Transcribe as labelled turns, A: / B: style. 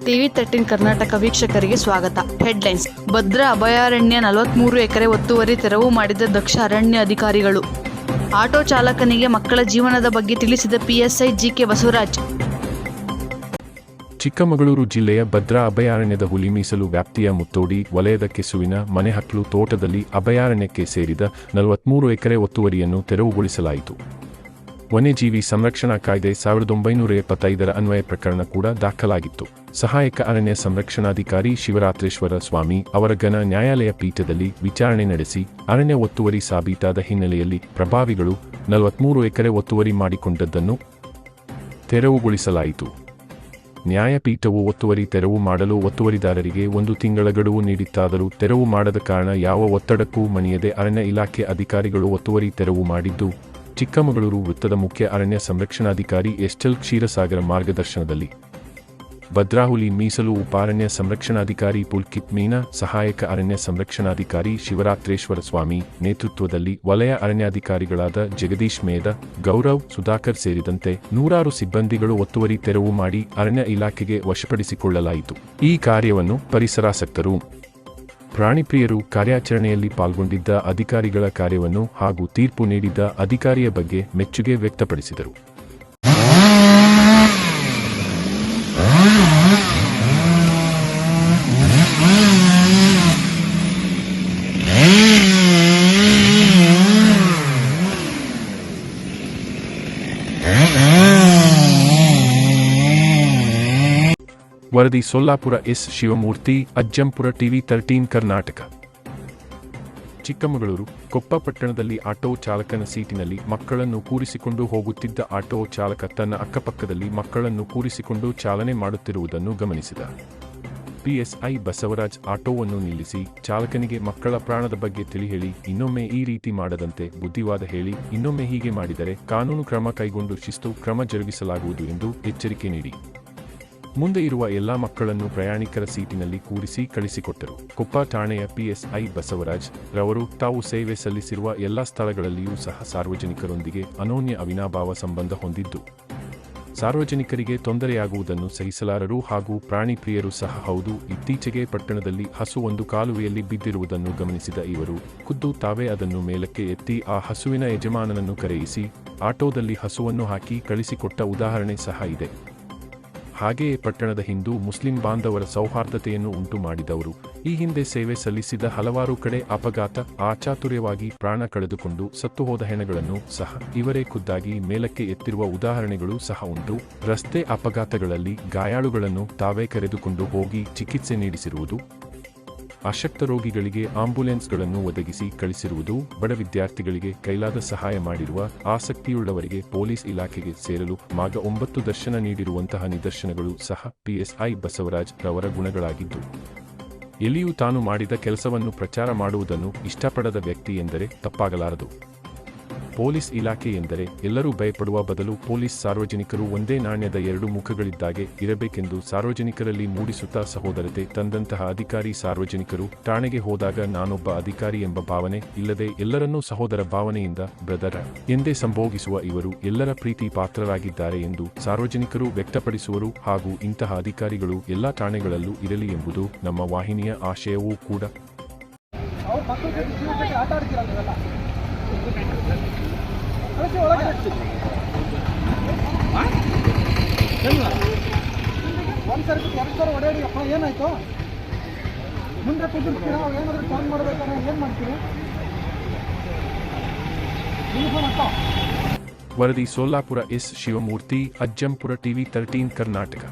A: TV13 Karnataka ವೀಕ್ಷಕರಿಗೆ ಸ್ವಾಗತ. Headlines. Bhadra ಅಭಯಾರಣ್ಯ 43 ಎಕರೆ ಒತ್ತುವರಿ ತೆರವು ಮಾಡಿದ ದಕ್ಷ ಅರಣ್ಯ ಅಧಿಕಾರಿಗಳು. ಆಟೋ ಚಾಲಕನಿಗೆ ಮಕ್ಕಳ ಜೀವನದ ಬಗ್ಗೆ ತಿಳಿಸಿದ PSI GK ಬಸವರಾಜ್.
B: ಚಿಕ್ಕಮಗಳೂರು ಜಿಲ್ಲೆಯ ಭದ್ರಾ ಅಭಯಾರಣ್ಯದ ಹುಲಿ ಮೀಸಲು ವ್ಯಾಪ್ತಿಯ ಮುತ್ತೋಡಿ ವಲಯದ ಕೆಸುವಿನ ಮನೆಹಕ್ಲು ತೋಟದಲ್ಲಿ ಅಭಯಾರಣ್ಯಕ್ಕೆ ಸೇರಿದ 43 ಎಕರೆ ಒತ್ತುವರಿಯನ್ನು ತೆರವುಗೊಳಿಸಲಾಯಿತು. ವನ್ಯಜೀವಿ ಸಂರಕ್ಷಣಾ ಕಾಯ್ದೆ 1975 ಅನ್ವಯ ಪ್ರಕರಣ ಕೂಡ ದಾಖಲಾಗಿತ್ತು. ಸಹಾಯಕ ಅರಣ್ಯ ಸಂರಕ್ಷಣಾಧಿಕಾರಿ ಶಿವರಾತ್ರೇಶ್ವರ ಸ್ವಾಮಿ ಅವರ ಘನ ನ್ಯಾಯಾಲಯ ಪೀಠದಲ್ಲಿ ವಿಚಾರಣೆ ನಡೆಸಿ ಅರಣ್ಯ ಒತ್ತುವರಿ ಸಾಬೀತಾದ ಹಿನ್ನೆಲೆಯಲ್ಲಿ ಪ್ರಭಾವಿಗಳು 43 ಎಕರೆ ಒತ್ತುವರಿ ಮಾಡಿಕೊಂಡದ್ದನ್ನು ತೆರವುಗೊಳಿಸಲಾಯಿತು. ನ್ಯಾಯಪೀಠವು ಒತ್ತುವರಿ ತೆರವು ಮಾಡಲು ಒತ್ತುವರಿದಾರರಿಗೆ 1 ತಿಂಗಳ ಗಡುವು ನೀಡಿತ್ತಾದರೂ ತೆರವು ಮಾಡದ ಕಾರಣ ಯಾವ ಒತ್ತಡಕ್ಕೂ ಮಣಿಯದೆ ಅರಣ್ಯ ಇಲಾಖೆ ಅಧಿಕಾರಿಗಳು ಒತ್ತುವರಿ ತೆರವು ಮಾಡಿದ್ದು, ಚಿಕ್ಕಮಗಳೂರು ವೃತ್ತದ ಮುಖ್ಯ ಅರಣ್ಯ ಸಂರಕ್ಷಣಾಧಿಕಾರಿ SL ಕ್ಷೀರಸಾಗರ ಮಾರ್ಗದರ್ಶನದಲ್ಲಿ ಭದ್ರಾ ಹುಲಿ ಮೀಸಲು ಉಪಾರಣ್ಯ ಸಂರಕ್ಷಣಾಧಿಕಾರಿ ಪುಲ್ಕಿತ್ ಮೀನಾ, ಸಹಾಯಕ ಅರಣ್ಯ ಸಂರಕ್ಷಣಾಧಿಕಾರಿ ಶಿವರಾತ್ರೇಶ್ವರ ಸ್ವಾಮಿ ನೇತೃತ್ವದಲ್ಲಿ ವಲಯ ಅರಣ್ಯಾಧಿಕಾರಿಗಳಾದ ಜಗದೀಶ್ ಮೇದ, ಗೌರವ್, ಸುಧಾಕರ್ ಸೇರಿದಂತೆ 100 ಸಿಬ್ಬಂದಿಗಳು ಒತ್ತುವರಿ ತೆರವು ಮಾಡಿ ಅರಣ್ಯ ಇಲಾಖೆಗೆ ವಶಪಡಿಸಿಕೊಳ್ಳಲಾಯಿತು. ಈ ಕಾರ್ಯವನ್ನು ಪರಿಸರಾಸಕ್ತರು, ಪ್ರಾಣಿಪ್ರಿಯರು, ಕಾರ್ಯಾಚರಣೆಯಲ್ಲಿ ಪಾಲ್ಗೊಂಡಿದ್ದ ಅಧಿಕಾರಿಗಳ ಕಾರ್ಯವನ್ನು ಹಾಗೂ ತೀರ್ಪು ನೀಡಿದ್ದ ಅಧಿಕಾರಿಯ ಬಗ್ಗೆ ಮೆಚ್ಚುಗೆ ವ್ಯಕ್ತಪಡಿಸಿದರು. ವರದಿ ಸೊಲ್ಲಾಪುರ S. ಶಿವಮೂರ್ತಿ, ಅಜ್ಜಂಪುರ TV13 ಕರ್ನಾಟಕ. ಚಿಕ್ಕಮಗಳೂರು. ಕೊಪ್ಪ ಪಟ್ಟಣದಲ್ಲಿ ಆಟೋ ಚಾಲಕನ ಸೀಟಿನಲ್ಲಿ ಮಕ್ಕಳನ್ನು ಕೂರಿಸಿಕೊಂಡು ಹೋಗುತ್ತಿದ್ದ ಆಟೋ ಚಾಲಕ ತನ್ನ ಅಕ್ಕಪಕ್ಕದಲ್ಲಿ ಮಕ್ಕಳನ್ನು ಕೂರಿಸಿಕೊಂಡು ಚಾಲನೆ ಮಾಡುತ್ತಿರುವುದನ್ನು ಗಮನಿಸಿದ PSI ಬಸವರಾಜ್ ಆಟೋವನ್ನು ನಿಲ್ಲಿಸಿ ಚಾಲಕನಿಗೆ ಮಕ್ಕಳ ಪ್ರಾಣದ ಬಗ್ಗೆ ತಿಳಿ ಹೇಳಿ, ಇನ್ನೊಮ್ಮೆ ಈ ರೀತಿ ಮಾಡದಂತೆ ಬುದ್ಧಿವಾದ ಹೇಳಿ, ಇನ್ನೊಮ್ಮೆ ಹೀಗೆ ಮಾಡಿದರೆ ಕಾನೂನು ಕ್ರಮ ಕೈಗೊಂಡು ಶಿಸ್ತು ಕ್ರಮ ಜರುಗಿಸಲಾಗುವುದು ಎಂದು ಎಚ್ಚರಿಕೆ ನೀಡಿ ಮುಂದೆ ಇರುವ ಎಲ್ಲಾ ಮಕ್ಕಳನ್ನು ಪ್ರಯಾಣಿಕರ ಸೀಟಿನಲ್ಲಿ ಕೂರಿಸಿ ಕಳಿಸಿಕೊಟ್ಟರು. ಕೊಪ್ಪ ಠಾಣೆಯ PSI ಬಸವರಾಜ್ ರವರು ತಾವು ಸೇವೆ ಸಲ್ಲಿಸಿರುವ ಎಲ್ಲಾ ಸ್ಥಳಗಳಲ್ಲಿಯೂ ಸಹ ಸಾರ್ವಜನಿಕರೊಂದಿಗೆ ಅನೋನ್ಯ ಅವಿನಾಭಾವ ಸಂಬಂಧ ಹೊಂದಿದ್ದು, ಸಾರ್ವಜನಿಕರಿಗೆ ತೊಂದರೆಯಾಗುವುದನ್ನು ಸಹಿಸಲಾರರು ಹಾಗೂ ಪ್ರಾಣಿ ಪ್ರಿಯರು ಸಹ ಹೌದು. ಇತ್ತೀಚೆಗೆ ಪಟ್ಟಣದಲ್ಲಿ ಹಸು ಒಂದು ಕಾಲುವೆಯಲ್ಲಿ ಬಿದ್ದಿರುವುದನ್ನು ಗಮನಿಸಿದ ಇವರು ಖುದ್ದು ತಾವೇ ಅದನ್ನು ಮೇಲಕ್ಕೆ ಎತ್ತಿ ಆ ಹಸುವಿನ ಯಜಮಾನನನ್ನು ಕರೆಯಿಸಿ ಆಟೋದಲ್ಲಿ ಹಸುವನ್ನು ಹಾಕಿ ಕಳಿಸಿಕೊಟ್ಟ ಉದಾಹರಣೆ ಸಹ ಇದೆ. ಹಾಗೆಯೇ ಪಟ್ಟಣದ ಹಿಂದೂ ಮುಸ್ಲಿಂ ಬಾಂಧವರ ಸೌಹಾರ್ದತೆಯನ್ನು ಉಂಟು ಮಾಡಿದವರು. ಈ ಹಿಂದೆ ಸೇವೆ ಸಲ್ಲಿಸಿದ ಹಲವಾರು ಕಡೆ ಅಪಘಾತ, ಅಚಾತುರ್ಯವಾಗಿ ಪ್ರಾಣ ಕಳೆದುಕೊಂಡು ಸತ್ತುಹೋದ ಹೆಣಗಳನ್ನು ಸಹ ಇವರೇ ಖುದ್ದಾಗಿ ಮೇಲಕ್ಕೆ ಎತ್ತಿರುವ ಉದಾಹರಣೆಗಳು ಸಹ ಉಂಟು. ರಸ್ತೆ ಅಪಘಾತಗಳಲ್ಲಿ ಗಾಯಾಳುಗಳನ್ನು ತಾವೇ ಕರೆದುಕೊಂಡು ಹೋಗಿ ಚಿಕಿತ್ಸೆ ನೀಡಿಸಿರುವುದು, ಅಶಕ್ತ ರೋಗಿಗಳಿಗೆ ಆಂಬ್ಯುಲೆನ್ಸ್ಗಳನ್ನು ಒದಗಿಸಿ ಕಳಿಸಿರುವುದು, ಬಡ ವಿದ್ಯಾರ್ಥಿಗಳಿಗೆ ಕೈಲಾದ ಸಹಾಯ ಮಾಡಿರುವ, ಆಸಕ್ತಿಯುಳ್ಳವರಿಗೆ ಪೊಲೀಸ್ ಇಲಾಖೆಗೆ ಸೇರಲು ಮಾರ್ಗ 9 ದರ್ಶನ ನೀಡಿರುವಂತಹ ನಿದರ್ಶನಗಳು ಸಹ PSI ಬಸವರಾಜ್ ರವರ ಗುಣಗಳಾಗಿದ್ದು, ಎಲ್ಲಿಯೂ ತಾನು ಮಾಡಿದ ಕೆಲಸವನ್ನು ಪ್ರಚಾರ ಮಾಡುವುದನ್ನು ಇಷ್ಟಪಡದ ವ್ಯಕ್ತಿ ಎಂದರೆ ತಪ್ಪಾಗಲಾರದು. ಪೊಲೀಸ್ ಇಲಾಖೆ ಎಂದರೆ ಎಲ್ಲರೂ ಭಯಪಡುವ ಬದಲು ಪೊಲೀಸ್ ಸಾರ್ವಜನಿಕರು ಒಂದೇ ನಾಣ್ಯದ 2 ಮುಖಗಳಿದ್ದಾಗೆ ಇರಬೇಕೆಂದು ಸಾರ್ವಜನಿಕರಲ್ಲಿ ಮೂಡಿಸುತ್ತಾ ಸಹೋದರತೆ ತಂದಂತಹ ಅಧಿಕಾರಿ ಸಾರ್ವಜನಿಕರು ಠಾಣೆಗೆ ಹೋದಾಗ ನಾನೊಬ್ಬ ಅಧಿಕಾರಿ ಎಂಬ ಭಾವನೆ ಇಲ್ಲದೆ ಎಲ್ಲರನ್ನೂ ಸಹೋದರ ಭಾವನೆಯಿಂದ ಬ್ರದರ ಎಂದೇ ಸಂಬೋಗಿಸುವ ಇವರು ಎಲ್ಲರ ಪ್ರೀತಿ ಪಾತ್ರರಾಗಿದ್ದಾರೆ ಎಂದು ಸಾರ್ವಜನಿಕರು ವ್ಯಕ್ತಪಡಿಸುವರು ಹಾಗೂ ಇಂತಹ ಅಧಿಕಾರಿಗಳು ಎಲ್ಲ ಠಾಣೆಗಳಲ್ಲೂ ಇರಲಿ ಎಂಬುದು ನಮ್ಮ ವಾಹಿನಿಯ ಆಶಯವೂ ಕೂಡ.
C: ಒಂದ್ಸರಿ 2 ಸಲ ಹೊಡೆಯಡಿ ಅಪ್ಪ ಏನಾಯ್ತು ಮುಂದೆ ಕುದಿರ್ತೀರಾ, ಏನಾದರೂ ಫೋನ್ ಮಾಡಬೇಕಾದ್ರೆ ಏನು ಮಾಡ್ತೀರಿ?
B: ವರದಿ ಸೊಲ್ಲಾಪುರ S. ಶಿವಮೂರ್ತಿ, ಅಜ್ಜಂಪುರ TV13 ಕರ್ನಾಟಕ.